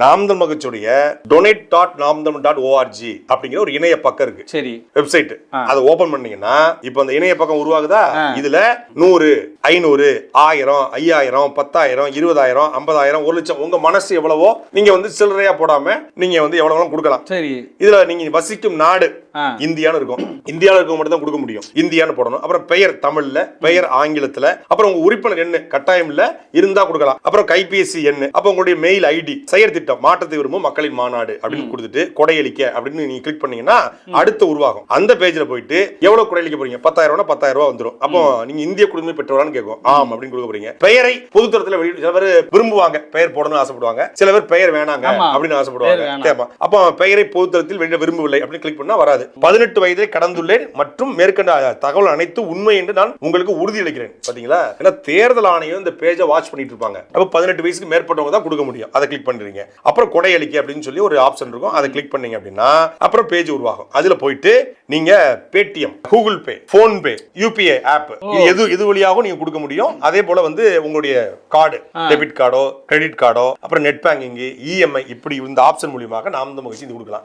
நாமதல் மகிழ்ச்சியுடைய donate.namdam.org அப்படிங்கிற ஒரு இணைய பக்கம் இருக்கு. சரி, வெப்சைட். அதை ஓபன் பண்ணீங்கன்னா இப்போ அந்த இணைய பக்கம் உருவாகுதா? இதுல 100, 500, 1000, 5000, 10000, 20000, 50000, 1 லட்சம் உங்க மனசு எவ்வளவோ நீங்க வந்து சில்லறையா போடாம நீங்க வந்து எவ்வளவு கொடுக்கலாம். சரி, இதுல நீங்க வசிக்கும் நாடு இந்தியான்னு இருக்கும். இந்தியாவில் இருக்க மட்டும் தான் கொடுக்க முடியும். இந்தியான்னு போடணும். அப்புறம் பெயர் தமிழ்ல, பெயர் ஆங்கிலத்துல, அப்புறம் உங்க உறுப்பினர் எண்ணு கட்டாயம் இல்ல இருந்தா கொடுக்கலாம். அப்புறம் கைபேசி எண்ணு, அப்ப உங்களுடைய மெயில் ஐடி, செயற் திட்டம், மாற்றத்தை விரும்பும் மக்களின் மாநாடு அப்படின்னு கொடுத்துட்டு கொடையளிக்க அப்படின்னு நீங்க கிளிக் பண்ணீங்கன்னா அடுத்து உருவாகும். அந்த பேஜ்ல போயிட்டு எவ்வளவு கொடையளிக்க போறீங்க? 10000 ரூபாய் வந்துடும். அப்போ நீங்க இந்திய குடிமை பெற்றவரான்னு கேட்கும். ஆம் அப்படின்னு கொடுக்க போறீங்க. பெயரை பொதுத்தரத்துல சில பேர் விரும்புவாங்க, பெயர் போடணும்னு ஆசைப்படுவாங்க. சில பேர் பெயர் வேணாங்க அப்படின்னு ஆசைப்படுவாங்க. அப்போ பெயரை பொதுத்தரத்தில் வெளியிட விரும்பவில்லை அப்படின்னு கிளிக் பண்ணா வராது. 18 வயதை கடந்துள்ளேன் மற்றும் மேற்கண்ட தகவல் அனைத்து உண்மை என்று நான் உங்களுக்கு உறுதியளிக்கிறேன். பாத்தீங்களா? ஏன்னா தேர்தல் ஆணையம் இந்த பேஜை வாட்ச் பண்ணிட்டு இருப்பாங்க. அப்ப 18 வயசுக்கு மேற்பட்டவங்க தான் கொடுக்க முடியும். அதை கிளிக் பண்றீங்க. அப்புறம் கொடையளிக்க அப்படின்னு சொல்லி ஒரு ஆப்ஷன் இருக்கும். அதை கிளிக் பண்ணீங்க அப்படின்னா அப்புறம் பேஜ் உருவாகும். அதுல போயிட்டு நீங்க பேடிஎம், கூகுள் பே, போன் பே, யூபிஐ ஆப் எது வழியாகவும் நீங்க கொடுக்க முடியும். அதே போல வந்து உங்களுடைய கார்டு, டெபிட் கார்டோ, கிரெடிட் கார்டோ, அப்புறம் நெட் பேங்கிங், இஎம்ஐ இப்படி இந்த ஆப்ஷன் மூலமாக நாமதல் மகிழ்ச்சி இது கொடுக்கலாம்.